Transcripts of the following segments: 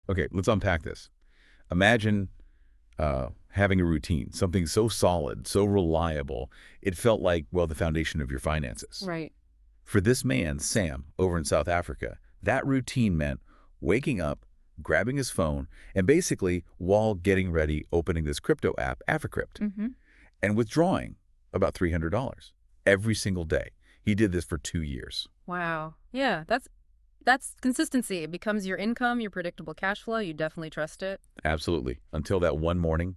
Okay, let's unpack this. Imagine having a routine, something so solid, so reliable, it felt like, well, the foundation of your finances. Right. For this man, Sam, over in South Africa, that routine meant waking up, grabbing his phone, and basically, while getting ready, opening this crypto app, Africrypt, Mm-hmm. and withdrawing about $300 every single day. He did this for 2 years. Wow. Yeah, that's consistency. It becomes your income, your predictable cash flow. You definitely trust it. Absolutely. Until that one morning,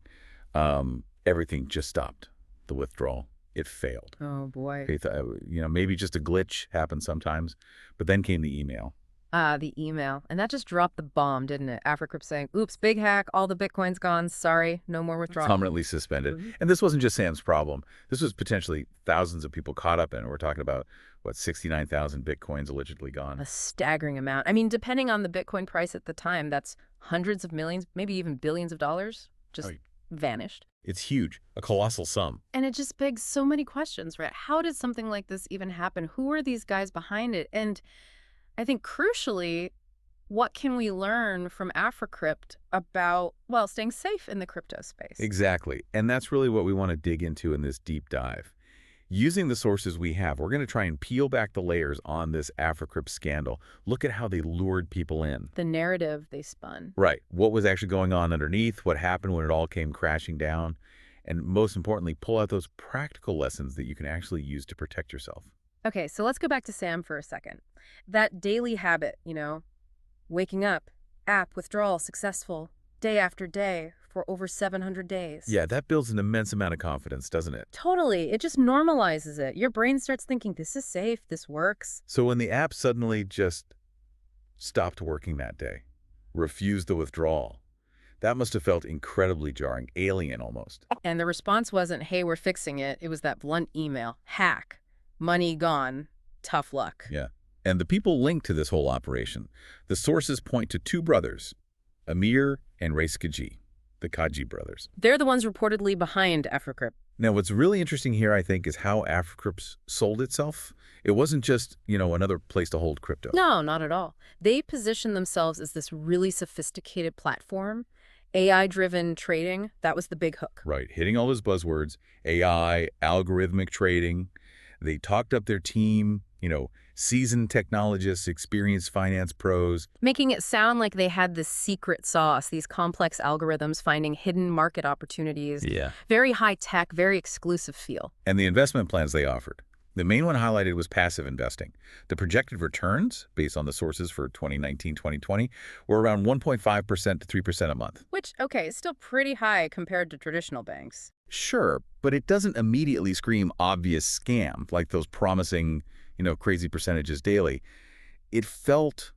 everything just stopped. The withdrawal, it failed. Oh, boy. They thought, maybe just a glitch happens sometimes, but then came the email. The email. And that just dropped the bomb, didn't it? Africrypt saying, oops, big hack, all the Bitcoin's gone. Sorry, no more withdrawal. Permanently suspended. And this wasn't just Sam's problem. This was potentially thousands of people caught up in it. We're talking about, 69,000 Bitcoins allegedly gone. A staggering amount. I mean, depending on the Bitcoin price at the time, that's hundreds of millions, maybe even billions of dollars just vanished. It's huge, a colossal sum. And it just begs so many questions, right? How did something like this even happen? Who are these guys behind it? And I think crucially, what can we learn from Africrypt about, well, staying safe in the crypto space? Exactly. And that's really what we want to dig into in this deep dive. Using the sources we have, we're going to try and peel back the layers on this Africrypt scandal. Look at how they lured people in. The narrative they spun. Right. What was actually going on underneath, what happened when it all came crashing down, and most importantly, pull out those practical lessons that you can actually use to protect yourself. Okay, so let's go back to Sam for a second. That daily habit, waking up, app withdrawal successful, day after day for over 700 days. Yeah, that builds an immense amount of confidence, doesn't it? Totally. It just normalizes it. Your brain starts thinking, this is safe, this works. So when the app suddenly just stopped working that day, refused the withdrawal, that must have felt incredibly jarring, alien almost. And the response wasn't, hey, we're fixing it. It was that blunt email, hack, money gone, tough luck. Yeah. And the people linked to this whole operation, the sources point to two brothers, Amir and Rais Kaji, the Kaji brothers. They're the ones reportedly behind Africrypt. Now, what's really interesting here, I think, is how Africrypt sold itself. It wasn't just, another place to hold crypto. No, not at all. They positioned themselves as this really sophisticated platform. AI-driven trading, that was the big hook. Right, hitting all those buzzwords, AI, algorithmic trading. They talked up their team, seasoned technologists, experienced finance pros. Making it sound like they had this secret sauce, these complex algorithms finding hidden market opportunities. Yeah. Very high-tech, very exclusive feel. And the investment plans they offered. The main one highlighted was passive investing. The projected returns, based on the sources for 2019-2020, were around 1.5% to 3% a month. Which, okay, is still pretty high compared to traditional banks. Sure, but it doesn't immediately scream obvious scam like those promising, crazy percentages daily. It felt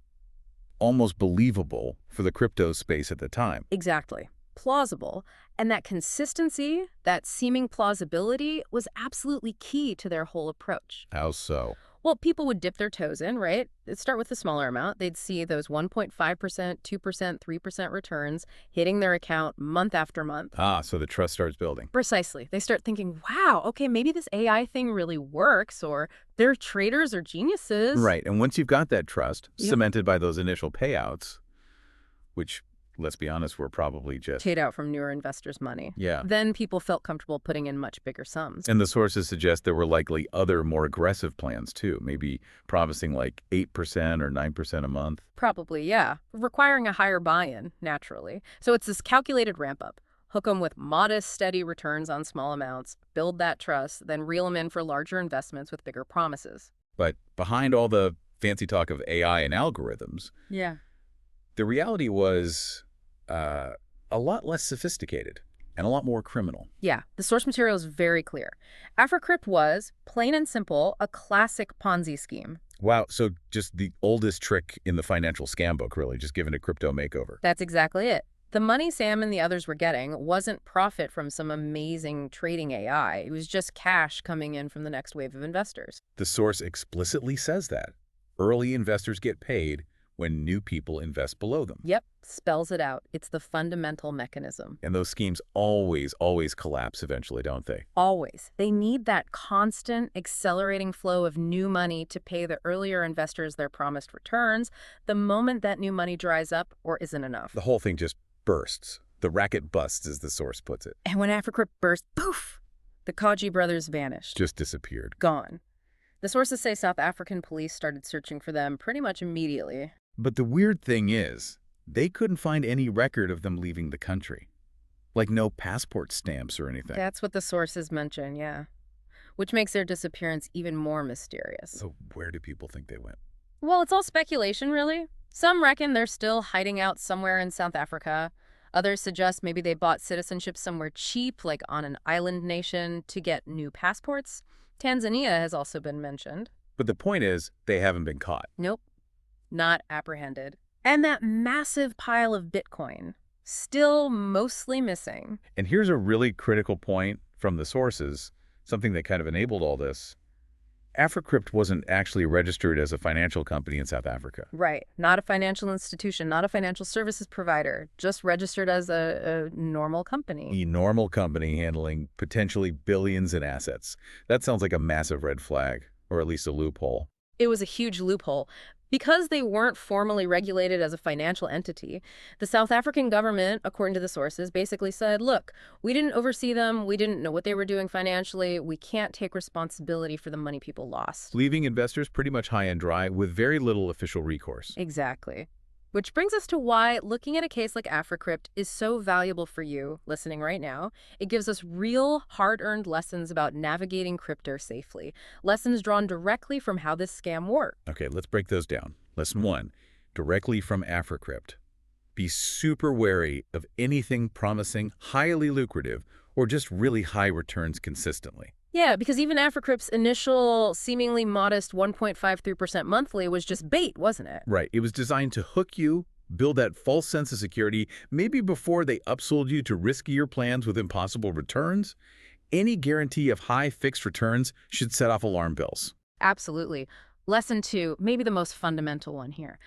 almost believable for the crypto space at the time. Exactly. Plausible. And that consistency, that seeming plausibility, was absolutely key to their whole approach. How so? Well, people would dip their toes in, right? They'd start with a smaller amount. They'd see those 1.5%, 2%, 3% returns hitting their account month after month. So the trust starts building. Precisely. They start thinking, wow, okay, maybe this AI thing really works, or their traders are geniuses. Right. And once you've got that trust, cemented by those initial payouts, which, let's be honest, were probably just paid out from newer investors' money. Yeah. Then people felt comfortable putting in much bigger sums. And the sources suggest there were likely other more aggressive plans too, maybe promising like 8% or 9% a month. Probably, yeah. Requiring a higher buy-in, naturally. So it's this calculated ramp-up. Hook them with modest, steady returns on small amounts, build that trust, then reel them in for larger investments with bigger promises. But behind all the fancy talk of AI and algorithms, the reality was a lot less sophisticated and a lot more criminal. Yeah, the source material is very clear. Africrypt was, plain and simple, a classic Ponzi scheme. Wow, so just the oldest trick in the financial scam book, really, just given a crypto makeover. That's exactly it. The money Sam and the others were getting wasn't profit from some amazing trading AI. It was just cash coming in from the next wave of investors. The source explicitly says that. Early investors get paid when new people invest below them. Yep, spells it out. It's the fundamental mechanism. And those schemes always collapse eventually, don't they? Always. They need that constant, accelerating flow of new money to pay the earlier investors their promised returns the moment that new money dries up or isn't enough. The whole thing just bursts. The racket busts, as the source puts it. And when Africrypt burst, poof, the Kaji brothers vanished. Just disappeared. Gone. The sources say South African police started searching for them pretty much immediately. But the weird thing is, they couldn't find any record of them leaving the country. Like no passport stamps or anything. That's what the sources mention, yeah. Which makes their disappearance even more mysterious. So where do people think they went? Well, it's all speculation, really. Some reckon they're still hiding out somewhere in South Africa. Others suggest maybe they bought citizenship somewhere cheap, like on an island nation, to get new passports. Tanzania has also been mentioned. But the point is, they haven't been caught. Nope. Not apprehended. And that massive pile of Bitcoin, still mostly missing. And here's a really critical point from the sources, something that kind of enabled all this. Africrypt wasn't actually registered as a financial company in South Africa. Right. Not a financial institution, not a financial services provider, just registered as a normal company. A normal company handling potentially billions in assets. That sounds like a massive red flag, or at least a loophole. It was a huge loophole. Because they weren't formally regulated as a financial entity, the South African government, according to the sources, basically said, look, we didn't oversee them, we didn't know what they were doing financially, we can't take responsibility for the money people lost. Leaving investors pretty much high and dry with very little official recourse. Exactly. Which brings us to why looking at a case like Africrypt is so valuable for you, listening right now. It gives us real, hard-earned lessons about navigating crypto safely. Lessons drawn directly from how this scam worked. Okay, let's break those down. Lesson 1, directly from Africrypt. Be super wary of anything promising highly lucrative or just really high returns consistently. Yeah, because even Africrypt's initial seemingly modest 1.53% monthly was just bait, wasn't it? Right. It was designed to hook you, build that false sense of security, maybe before they upsold you to riskier plans with impossible returns. Any guarantee of high fixed returns should set off alarm bells. Absolutely. Lesson 2, maybe the most fundamental one here.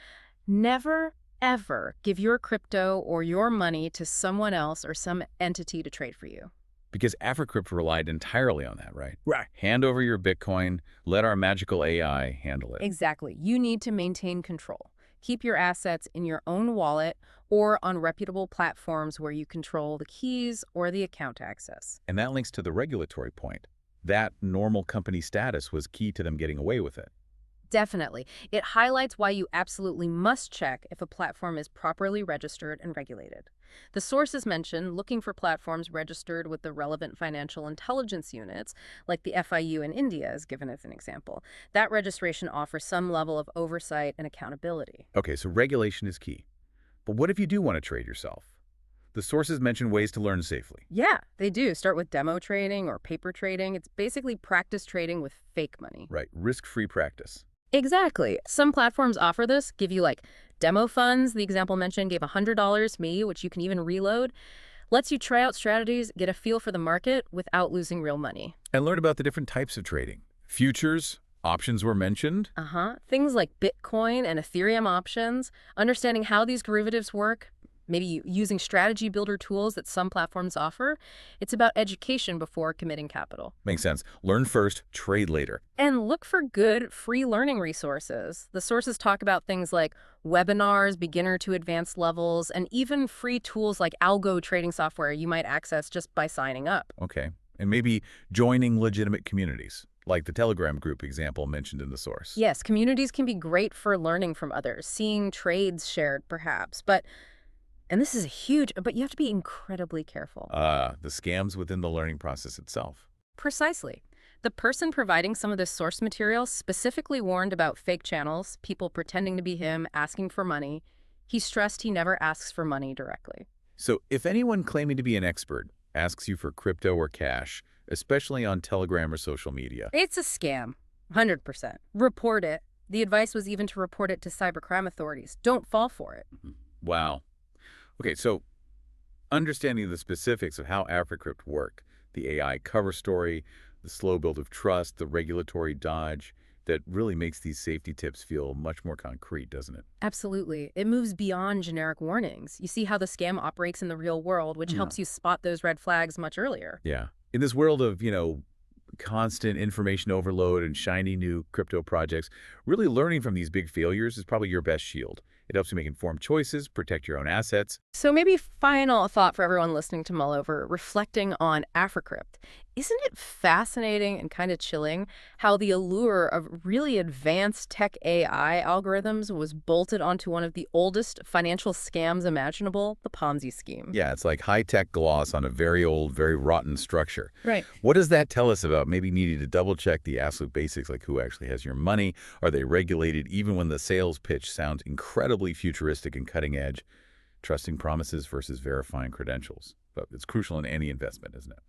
Never, ever give your crypto or your money to someone else or some entity to trade for you. Because Africrypt relied entirely on that, right? Right. Hand over your Bitcoin, let our magical AI handle it. Exactly. You need to maintain control. Keep your assets in your own wallet or on reputable platforms where you control the keys or the account access. And that links to the regulatory point. That normal company status was key to them getting away with it. Definitely. It highlights why you absolutely must check if a platform is properly registered and regulated. The sources mention looking for platforms registered with the relevant financial intelligence units, like the FIU in India is given as an example. That registration offers some level of oversight and accountability. Okay, so regulation is key. But what if you do want to trade yourself? The sources mention ways to learn safely. Yeah, they do. Start with demo trading or paper trading. It's basically practice trading with fake money. Right, risk-free practice. Exactly. Some platforms offer this, give you like demo funds. The example mentioned gave $100 me, which you can even reload. Lets you try out strategies, get a feel for the market without losing real money. And learn about the different types of trading. Futures, options were mentioned. Things like Bitcoin and Ethereum options, understanding how these derivatives work, maybe using strategy builder tools that some platforms offer. It's about education before committing capital. Makes sense. Learn first, trade later. And look for good free learning resources. The sources talk about things like webinars, beginner to advanced levels, and even free tools like algo trading software you might access just by signing up. Okay. And maybe joining legitimate communities, like the Telegram group example mentioned in the source. Yes, communities can be great for learning from others, seeing trades shared perhaps, and this is huge, but you have to be incredibly careful. The scams within the learning process itself. Precisely. The person providing some of this source material specifically warned about fake channels, people pretending to be him, asking for money. He stressed he never asks for money directly. So if anyone claiming to be an expert asks you for crypto or cash, especially on Telegram or social media, it's a scam, 100%. Report it. The advice was even to report it to cybercrime authorities. Don't fall for it. Wow. Okay, so understanding the specifics of how Africrypt work, the AI cover story, the slow build of trust, the regulatory dodge, that really makes these safety tips feel much more concrete, doesn't it? Absolutely. It moves beyond generic warnings. You see how the scam operates in the real world, which Hmm. helps you spot those red flags much earlier. Yeah. In this world of, constant information overload and shiny new crypto projects, really learning from these big failures is probably your best shield. It helps you make informed choices, protect your own assets. So maybe final thought for everyone listening to mull over, reflecting on Africrypt. Isn't it fascinating and kind of chilling how the allure of really advanced tech AI algorithms was bolted onto one of the oldest financial scams imaginable, the Ponzi scheme? Yeah, it's like high-tech gloss on a very old, very rotten structure. Right. What does that tell us about maybe needing to double-check the absolute basics, like who actually has your money? Are they regulated even when the sales pitch sounds incredibly futuristic and cutting edge? Trusting promises versus verifying credentials. But it's crucial in any investment, isn't it?